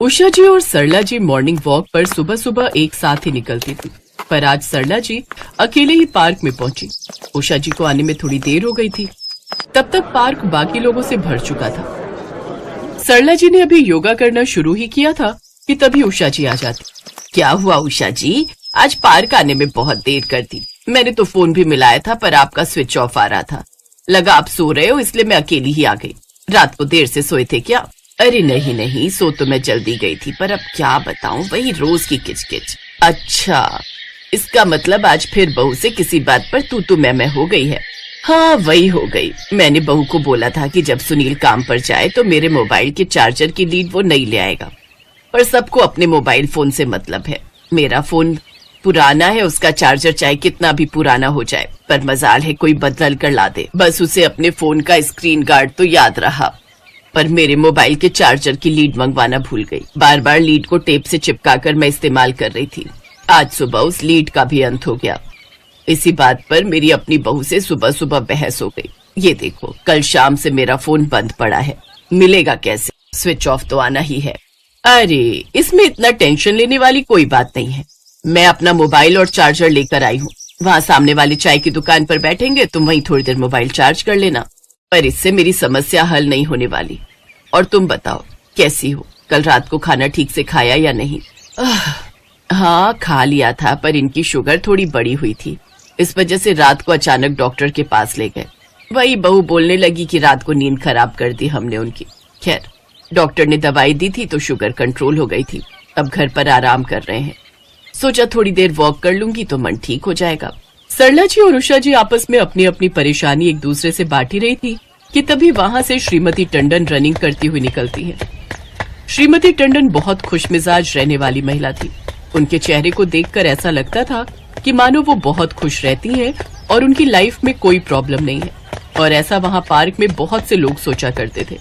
उषा जी और सरला जी morning walk पर सुबह सुबह एक साथ ही निकलती थी, पर आज सरला जी अकेले ही पार्क में पहुंची। उषा जी को आने में थोड़ी देर हो गई थी। तब तक पार्क बाकी लोगों से भर चुका था। सरला जी ने अभी योगा करना शुरू ही किया था कि तभी उषा जी आ जाती। क्या हुआ उषा जी, आज पार्क आने में बहुत देर कर दी। मैंने तो फोन भी मिलाया था पर आपका स्विच ऑफ आ रहा था। लगा आप सो रहे हो इसलिए मैं अकेली ही आ गई। रात को देर से सोए थे क्या? अरे नहीं नहीं, सो तो मैं जल्दी गई थी, पर अब क्या बताऊं, वही रोज की किचकिच। अच्छा, इसका मतलब आज फिर बहू से किसी बात पर तू मैं हो गई है। हाँ वही हो गई। मैंने बहू को बोला था कि जब सुनील काम पर जाए तो मेरे मोबाइल के चार्जर की लीड वो नहीं ले आएगा, पर सबको अपने मोबाइल फोन से मतलब है। मेरा फोन पुराना है, उसका चार्जर चाहे कितना भी पुराना हो जाए, पर मजाल है कोई बदल कर ला दे। बस उसे अपने फोन का स्क्रीन गार्ड तो याद रहा, पर मेरे मोबाइल के चार्जर की लीड मंगवाना भूल गई। बार बार लीड को टेप से चिपकाकर मैं इस्तेमाल कर रही थी। आज सुबह उस लीड का भी अंत हो गया। इसी बात पर मेरी अपनी बहू से सुबह सुबह बहस हो गई। ये देखो, कल शाम से मेरा फोन बंद पड़ा है, मिलेगा कैसे? स्विच ऑफ तो आना ही है। अरे इसमें इतना टेंशन लेने वाली कोई बात नहीं है। मैं अपना मोबाइल और चार्जर लेकर आई हूँ। वहाँ सामने वाली चाय की दुकान पर बैठेंगे, तुम वहीं थोड़ी देर मोबाइल चार्ज कर लेना। पर इससे मेरी समस्या हल नहीं होने वाली। और तुम बताओ कैसी हो? कल रात को खाना ठीक से खाया या नहीं? हाँ खा लिया था, पर इनकी शुगर थोड़ी बढ़ी हुई थी, इस वजह से रात को अचानक डॉक्टर के पास ले गए। वही बहू बोलने लगी कि रात को नींद खराब कर दी हमने उनकी। खैर, डॉक्टर ने दवाई दी थी तो शुगर कंट्रोल हो गई थी। अब घर पर आराम कर रहे हैं। सोचा थोड़ी देर वॉक कर लूंगी तो मन ठीक हो जाएगा। सरला जी और उषा जी आपस में अपनी अपनी परेशानी एक दूसरे से बांट ही रही थी कि तभी वहां से श्रीमती टंडन रनिंग करती हुई निकलती है। श्रीमती टंडन बहुत खुशमिजाज रहने वाली महिला थी। उनके चेहरे को देखकर ऐसा लगता था कि मानो वो बहुत खुश रहती हैं और उनकी लाइफ में कोई प्रॉब्लम नहीं है। और ऐसा वहां पार्क में बहुत से लोग सोचा करते थे,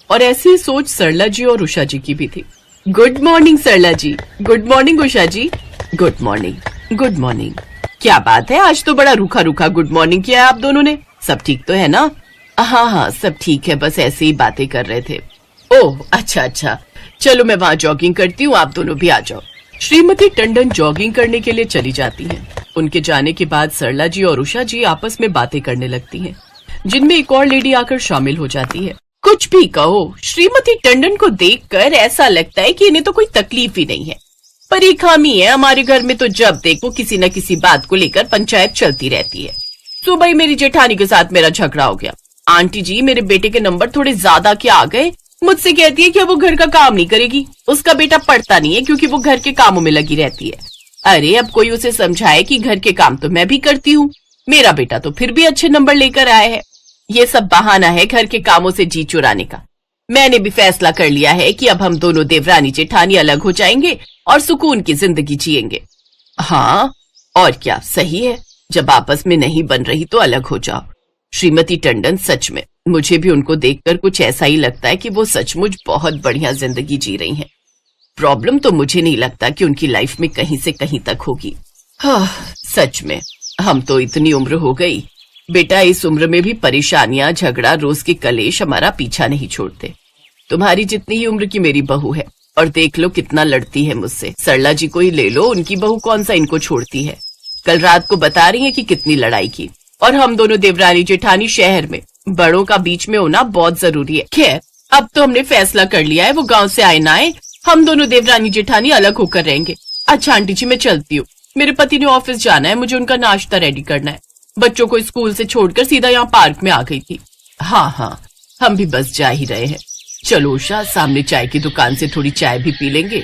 और ऐसी ही सोच सरला जी और उषा जी की भी थी। Good morning Sarla ji. Good morning Usha ji. Good morning. Good morning. क्या बात है, आज तो बड़ा रूखा रूखा गुड मॉर्निंग किया है आप दोनों ने। सब ठीक तो है ना? हाँ हाँ सब ठीक है, बस ऐसे ही बातें कर रहे थे। ओह अच्छा, चलो मैं वहाँ जॉगिंग करती हूँ, आप दोनों भी आ जाओ। श्रीमती टंडन जॉगिंग करने के लिए चली जाती हैं। उनके जाने के बाद सरला जी और उषा जी आपस में बातें करने लगती हैं, जिनमें एक और लेडी आकर शामिल हो जाती है। कुछ भी कहो, श्रीमती टंडन को देखकर ऐसा लगता है कि इन्हें तो कोई तकलीफ ही नहीं है, पर एक खामी है हमारे घर में, तो जब देखो किसी न किसी बात को लेकर पंचायत चलती रहती है। सुबह ही मेरी जेठानी के साथ मेरा झगड़ा हो गया। आंटी जी, मेरे बेटे के नंबर थोड़े ज्यादा क्या आ गए। मुझसे कहती है कि वो घर का काम नहीं करेगी, उसका बेटा पढ़ता नहीं है क्योंकि वो घर के कामों में लगी रहती है। अरे अब कोई उसे समझाए कि घर के काम तो मैं भी करती हूँ, मेरा बेटा तो फिर भी अच्छे नंबर लेकर आया है। ये सब बहाना है घर के कामों से जी चुराने का। मैंने भी फैसला कर लिया है कि अब हम दोनों देवरानी जेठानी अलग हो जाएंगे और सुकून की जिंदगी जिएंगे। हाँ और क्या, सही है, जब आपस में नहीं बन रही तो अलग हो जाओ। श्रीमती टंडन, सच में मुझे भी उनको देखकर कुछ ऐसा ही लगता है कि वो सचमुच बहुत बढ़िया जिंदगी जी रही हैं। प्रॉब्लम तो मुझे नहीं लगता कि उनकी लाइफ में कहीं से कहीं तक होगी। हाँ सच में, हम तो इतनी उम्र हो गई बेटा, इस उम्र में भी परेशानियां, झगड़ा, रोज के कलेश हमारा पीछा नहीं छोड़ते। तुम्हारी जितनी ही उम्र की मेरी बहू है, और देख लो कितना लड़ती है मुझसे। सरला जी को ही ले लो, उनकी बहू कौन सा इनको छोड़ती है। कल रात को बता रही है कि कितनी लड़ाई की। और हम दोनों देवरानी जेठानी शहर में, बड़ों का बीच में होना बहुत जरूरी है। खैर, अब तो हमने फैसला कर लिया है, वो गांव से आए ना आए, हम दोनों देवरानी जेठानी अलग होकर रहेंगे। अच्छा आंटी जी, मैं चलती हूँ, मेरे पति ने ऑफिस जाना है, मुझे उनका नाश्ता रेडी करना है। बच्चों को स्कूल से छोड़कर सीधा यहाँ पार्क में आ गई थी। हाँ, हम भी बस जा ही रहे हैं। चलो उषा, सामने चाय की दुकान से थोड़ी चाय भी पी लेंगे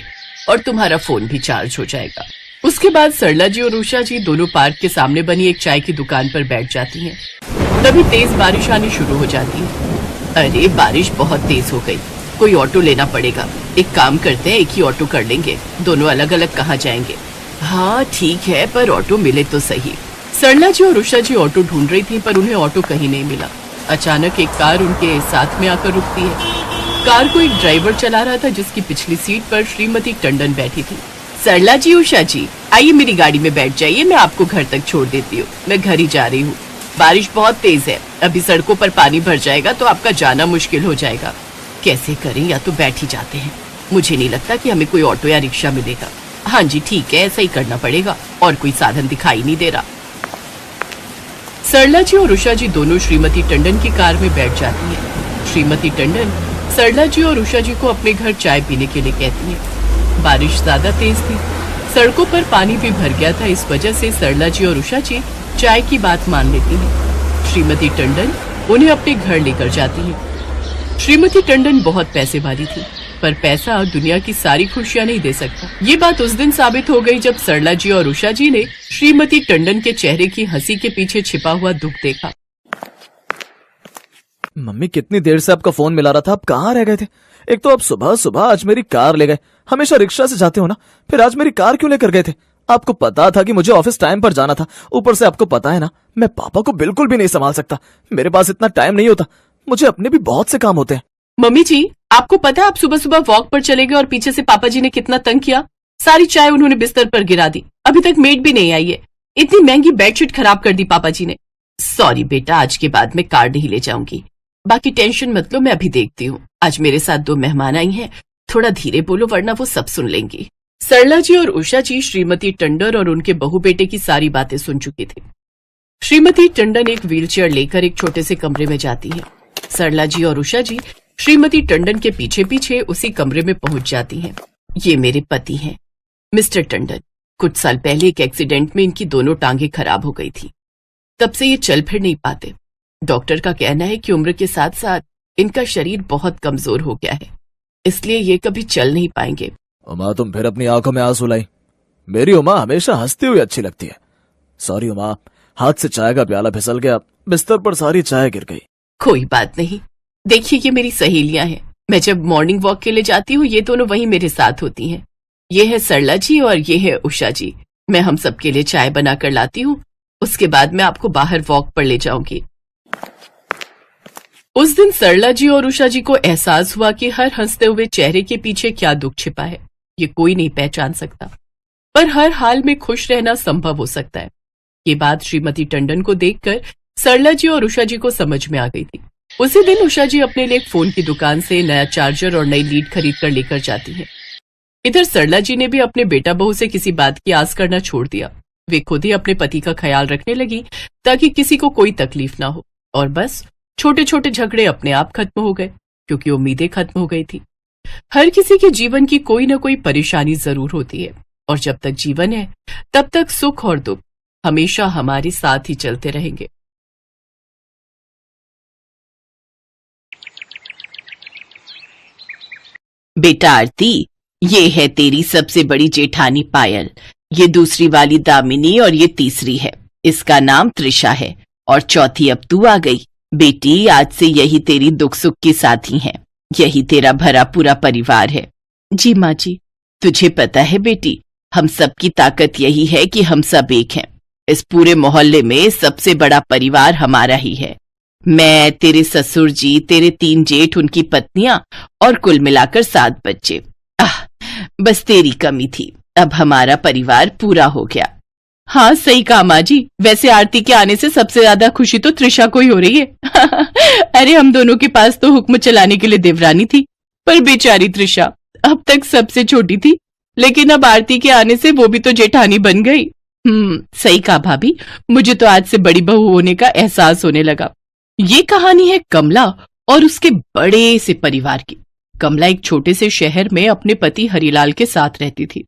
और तुम्हारा फोन भी चार्ज हो जाएगा। उसके बाद सरला जी और उषा जी दोनों पार्क के सामने बनी एक चाय की दुकान पर बैठ जाती हैं। तभी तेज बारिश आनी शुरू हो जाती है। अरे बारिश बहुत तेज हो गई, कोई ऑटो लेना पड़ेगा। एक काम करते हैं, एक ही ऑटो कर लेंगे, दोनों अलग अलग कहाँ जाएंगे। हाँ ठीक है, पर ऑटो मिले तो सही। सरला जी और उषा जी ऑटो ढूंढ रही थी, पर उन्हें ऑटो कहीं नहीं मिला। अचानक एक कार उनके साथ में आकर रुकती है। कार को एक ड्राइवर चला रहा था, जिसकी पिछली सीट पर श्रीमती टंडन बैठी थी। सरला जी, उषा जी, आइए मेरी गाड़ी में बैठ जाइए, मैं आपको घर तक छोड़ देती हूँ। मैं घर ही जा रही हूँ, बारिश बहुत तेज है, अभी सड़कों पर पानी भर जाएगा तो आपका जाना मुश्किल हो जाएगा। कैसे करें, या तो बैठ ही जाते हैं। मुझे नहीं लगता कि हमें कोई ऑटो या रिक्शा मिलेगा। हाँ जी ठीक है, ऐसा ही करना पड़ेगा, और कोई साधन दिखाई नहीं दे रहा। सरला जी और उषा जी दोनों श्रीमती टंडन की कार में बैठ जाती हैं। श्रीमती टंडन सरला जी और उषा जी को अपने घर चाय पीने के लिए कहती हैं। बारिश ज्यादा तेज थी, सड़कों पर पानी भी भर गया था। इस वजह से सरला जी और उषा जी चाय की बात मान लेती हैं। श्रीमती टंडन उन्हें अपने घर लेकर जाती है। श्रीमती टंडन बहुत पैसे वाली थी, पर पैसा दुनिया की सारी खुशियां नहीं दे सकता। ये बात उस दिन साबित हो गई जब सरला जी और उषा जी ने श्रीमती टंडन के चेहरे की हंसी के पीछे छिपा हुआ दुख देखा। मम्मी कितनी देर से आपका फोन मिला रहा था, आप कहाँ रह गए थे? एक तो आप सुबह सुबह आज मेरी कार ले गए, हमेशा रिक्शा से जाते हो ना, फिर आज मेरी कार क्यों लेकर गए थे? आपको पता था कि मुझे ऑफिस टाइम पर जाना था, ऊपर से आपको पता है ना मैं पापा को बिल्कुल भी नहीं संभाल सकता, मेरे पास इतना टाइम नहीं होता, मुझे अपने भी बहुत से काम होते हैं। मम्मी जी आपको पता है आप सुबह सुबह वॉक पर चले गए और पीछे से पापा जी ने कितना तंग किया। सारी चाय उन्होंने बिस्तर पर गिरा दी, अभी तक मेड भी नहीं आई है। इतनी महंगी बेडशीट खराब कर दी पापा जी ने। सॉरी बेटा, आज के बाद मैं कार नहीं ले जाऊंगी। बाकी टेंशन मत लो, मैं अभी देखती हूँ। आज मेरे साथ 2 मेहमान आई हैं, थोड़ा धीरे बोलो वरना वो सब सुन लेंगी। सरला जी और उषा जी श्रीमती टंडन और उनके बहू बेटे की सारी बातें सुन चुकी थी। श्रीमती टंडन एक व्हीलचेयर लेकर एक छोटे से कमरे में जाती है। सरला जी और उषा जी श्रीमती टंडन के पीछे पीछे उसी कमरे में पहुंच जाती हैं। ये मेरे पति हैं, मिस्टर टंडन। कुछ साल पहले एक एक्सीडेंट में इनकी दोनों टांगें खराब हो गई थी, तब से ये चल फिर नहीं पाते। डॉक्टर का कहना है कि उम्र के साथ साथ इनका शरीर बहुत कमजोर हो गया है, इसलिए ये कभी चल नहीं पाएंगे। उमा तुम फिर अपनी आंखों में आंसू लाई। मेरी उमा हमेशा हंसती हुई अच्छी लगती है। सॉरी उमा, हाथ से चाय का प्याला फिसल गया, बिस्तर पर सारी चाय गिर गई। कोई बात नहीं, देखिए ये मेरी सहेलियां हैं, मैं जब मॉर्निंग वॉक के लिए जाती हूँ ये दोनों वहीं मेरे साथ होती हैं। ये है सरला जी और ये है उषा जी। मैं हम सबके लिए चाय बनाकर लाती हूँ, उसके बाद मैं आपको बाहर वॉक पर ले जाऊंगी। उस दिन सरला जी और उषा जी को एहसास हुआ कि हर हंसते हुए चेहरे के पीछे क्या दुख छिपा है, ये कोई नहीं पहचान सकता, पर हर हाल में खुश रहना संभव हो सकता है। ये बात श्रीमती टंडन को देखकर सरला जी और उषा जी को समझ में आ गई थी। उसी दिन उषा जी अपने लिए एक फोन की दुकान से नया चार्जर और नई लीड खरीद कर लेकर जाती है। इधर सरला जी ने भी अपने बेटा बहू से किसी बात की आस करना छोड़ दिया। वे खुद ही अपने पति का ख्याल रखने लगी ताकि किसी को कोई तकलीफ ना हो, और बस छोटे छोटे झगड़े अपने आप खत्म हो गए, क्योंकि उम्मीदें खत्म हो गई थी। हर किसी के जीवन की कोई ना कोई परेशानी जरूर होती है, और जब तक जीवन है तब तक सुख और दुख हमेशा हमारे साथ ही चलते रहेंगे। बेटा आरती, ये है तेरी सबसे बड़ी जेठानी पायल, ये दूसरी वाली दामिनी और ये तीसरी है, इसका नाम त्रिशा है, और चौथी अब तू आ गई। बेटी आज से यही तेरी दुख सुख की साथी है, यही तेरा भरा पूरा परिवार है। जी माँ जी। तुझे पता है बेटी, हम सबकी ताकत यही है कि हम सब एक हैं। इस पूरे मोहल्ले में सबसे बड़ा परिवार हमारा ही है। मैं, तेरे ससुर जी, तेरे 3 जेठ, उनकी पत्नियां और कुल मिलाकर 7 बच्चे। बस तेरी कमी थी, अब हमारा परिवार पूरा हो गया। हाँ सही कहा माँ जी, वैसे आरती के आने से सबसे ज्यादा खुशी तो त्रिशा को ही हो रही है। अरे हम दोनों के पास तो हुक्म चलाने के लिए देवरानी थी, पर बेचारी त्रिशा अब तक सबसे छोटी थी, लेकिन अब आरती के आने से वो भी तो जेठानी बन गई। सही कहा भाभी, मुझे तो आज से बड़ी बहू होने का एहसास होने लगा। ये कहानी है कमला और उसके बड़े से परिवार की। कमला एक छोटे से शहर में अपने पति हरिलाल के साथ रहती थी।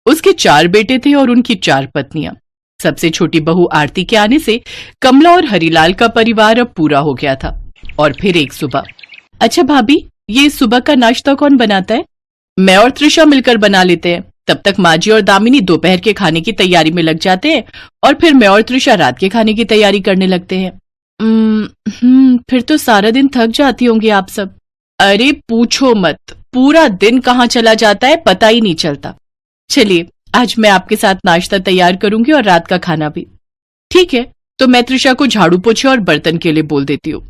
उसके 4 बेटे थे और उनकी 4 पत्नियां। सबसे छोटी बहू आरती के आने से कमला और हरिलाल का परिवार अब पूरा हो गया था। और फिर एक सुबह, अच्छा भाभी, ये सुबह का नाश्ता कौन बनाता है? मैं और त्रिशा मिलकर बना लेते हैं। तब तक माँ जी और दामिनी दोपहर के खाने की तैयारी में लग जाते हैं, और फिर मैं और त्रिशा रात के खाने की तैयारी करने लगते हैं। फिर तो सारा दिन थक जाती होंगी आप सब। अरे पूछो मत, पूरा दिन कहाँ चला जाता है पता ही नहीं चलता। चलिए आज मैं आपके साथ नाश्ता तैयार करूंगी और रात का खाना भी। ठीक है, तो मैं त्रिशा को झाड़ू पोछे और बर्तन के लिए बोल देती हूँ।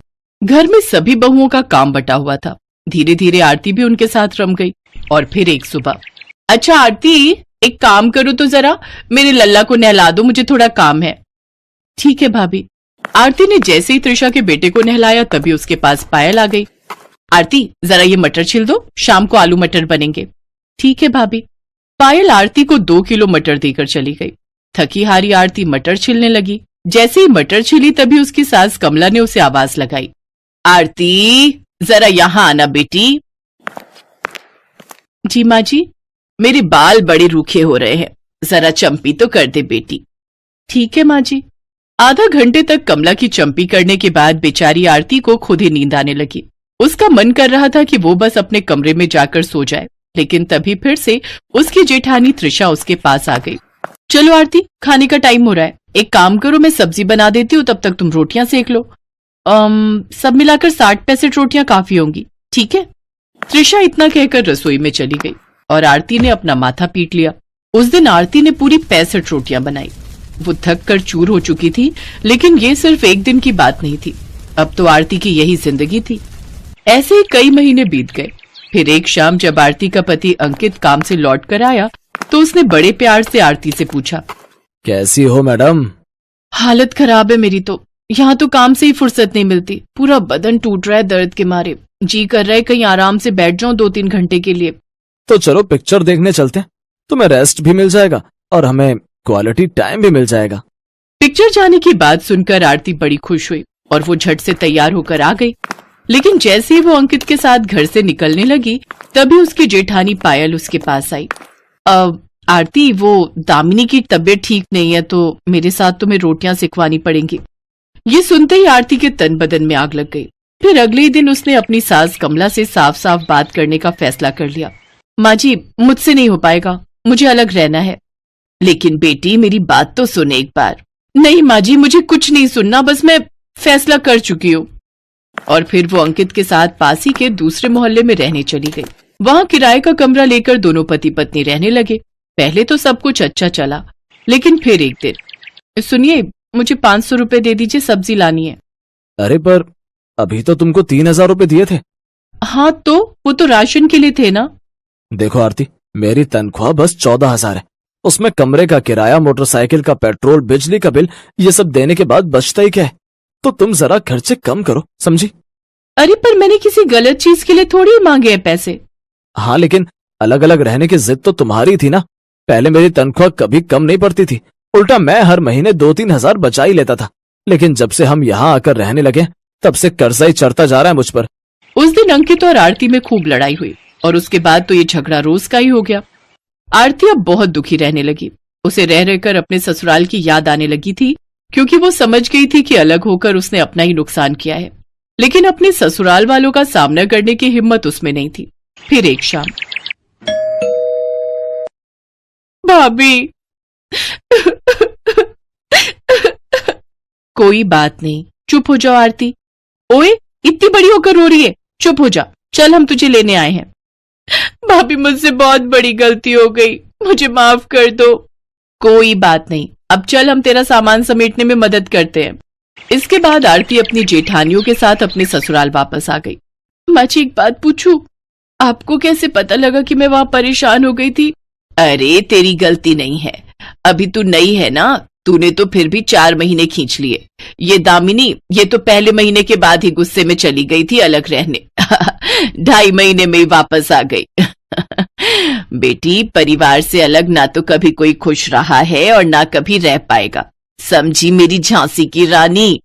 घर में सभी बहुओं का काम बटा हुआ था। धीरे धीरे आरती भी उनके साथ रम गई। और फिर एक सुबह, अच्छा आरती, एक काम करो तो जरा मेरे लल्ला को नहला दो, मुझे थोड़ा काम है। ठीक है भाभी। आरती ने जैसे ही त्रिशा के बेटे को नहलाया तभी उसके पास पायल आ गई। आरती जरा ये मटर छिल दो, शाम को आलू मटर बनेंगे। ठीक है भाभी। पायल आरती को 2 किलो मटर देकर चली गई। थकी हारी आरती मटर छिलने लगी। जैसे ही मटर छिली तभी उसकी सास कमला ने उसे आवाज लगाई, आरती जरा यहां आना बेटी। जी माँ जी। मेरे बाल बड़े रूखे हो रहे हैं, जरा चंपी तो कर दे बेटी। ठीक है माँ जी। आधा घंटे तक कमला की चंपी करने के बाद बेचारी आरती को खुद ही नींद आने लगी। उसका मन कर रहा था कि वो बस अपने कमरे में जाकर सो जाए, लेकिन तभी फिर से उसकी जेठानी त्रिशा उसके पास आ गई। चलो आरती, खाने का टाइम हो रहा है, एक काम करो मैं सब्जी बना देती हूँ, तब तक तुम रोटियां सेक लो। सब मिलाकर 60-65 रोटियां काफी होंगी, ठीक है। त्रिशा इतना कहकर रसोई में चली गई और आरती ने अपना माथा पीट लिया। उस दिन आरती ने पूरी 65 रोटियां बनाई। वो थक कर चूर हो चुकी थी, लेकिन ये सिर्फ एक दिन की बात नहीं थी। अब तो आरती की यही जिंदगी थी। ऐसे ही कई महीने बीत गए। फिर एक शाम जब आरती का पति अंकित काम से लौट कर आया तो उसने बड़े प्यार से आरती से पूछा, कैसी हो मैडम? हालत खराब है मेरी तो, यहाँ तो काम से ही फुर्सत नहीं मिलती। पूरा बदन टूट रहा है दर्द के मारे। जी कर रहा है कहीं आराम से बैठ जाऊं 2-3 घंटे के लिए। तो चलो पिक्चर देखने चलते हैं, तुम्हें रेस्ट भी मिल जाएगा और हमें क्वालिटी टाइम भी मिल जाएगा। पिक्चर जाने की बात सुनकर आरती बड़ी खुश हुई और वो झट से तैयार होकर आ गई। लेकिन जैसे ही वो अंकित के साथ घर से निकलने लगी तभी उसकी जेठानी पायल उसके पास आई। आरती, वो दामिनी की तबीयत ठीक नहीं है तो मेरे साथ तुम्हें रोटियां सिखवानी पड़ेंगी। ये सुनते ही आरती के तन बदन में आग लग गई। फिर अगले ही दिन उसने अपनी सास कमला से साफ साफ बात करने का फैसला कर लिया। माँ जी, मुझसे नहीं हो पाएगा, मुझे अलग रहना है। लेकिन बेटी मेरी बात तो सुन एक बार। नहीं माँ जी, मुझे कुछ नहीं सुनना, बस मैं फैसला कर चुकी हूँ। और फिर वो अंकित के साथ पास ही के दूसरे मोहल्ले में रहने चली गई। वहां किराए का कमरा लेकर दोनों पति पत्नी रहने लगे। पहले तो सब कुछ अच्छा चला, लेकिन फिर एक दिन, सुनिए मुझे 500 रुपए दे दीजिए, सब्जी लानी है। अरे पर अभी तो तुमको 3000 रुपए दिए थे। हाँ तो वो तो राशन के लिए थे ना। देखो आरती, मेरी तनख्वाह बस 14,000 है। उसमें कमरे का किराया, मोटरसाइकिल का पेट्रोल, बिजली का बिल, ये सब देने के बाद बचता ही क्या है। तो तुम जरा खर्चे कम करो, समझी? अरे पर मैंने किसी गलत चीज के लिए थोड़ी मांगे हैं पैसे। हाँ लेकिन अलग अलग रहने की जिद तो तुम्हारी थी ना। पहले मेरी तनख्वाह कभी कम नहीं पड़ती थी, उल्टा मैं हर महीने 2-3 हजार बचा ही लेता था। लेकिन जब से हम यहाँ आकर रहने लगे तब से कर्जा ही चढ़ता जा रहा है मुझ पर। उस दिन अंकित और आरती में खूब लड़ाई हुई और उसके बाद तो ये झगड़ा रोज का ही हो गया। आरती अब बहुत दुखी रहने लगी। उसे रह रहकर अपने ससुराल की याद आने लगी थी, क्योंकि वो समझ गई थी कि अलग होकर उसने अपना ही नुकसान किया है। लेकिन अपने ससुराल वालों का सामना करने की हिम्मत उसमें नहीं थी। फिर एक शाम, भाभी कोई बात नहीं, चुप हो जाओ आरती। ओए, इतनी बड़ी होकर रो रही है, चुप हो जा, चल हम तुझे लेने आए हैं। भाभी मुझसे बहुत बड़ी गलती हो गई, मुझे माफ कर दो। कोई बात नहीं, अब चल हम तेरा सामान समेटने में मदद करते हैं। इसके बाद आरती अपनी जेठानियों के साथ अपने ससुराल वापस आ गई। माँ जी एक बात पूछूं, आपको कैसे पता लगा कि मैं वहां परेशान हो गई थी? अरे तेरी गलती नहीं है, अभी तू नई है ना, तूने तो फिर भी 4 महीने खींच लिए। ये दामिनी, ये तो पहले महीने के बाद ही गुस्से में चली गई थी अलग रहने। 2.5 महीने में ही वापस आ गई। बेटी, परिवार से अलग ना तो कभी कोई खुश रहा है और ना कभी रह पाएगा, समझी मेरी झांसी की रानी।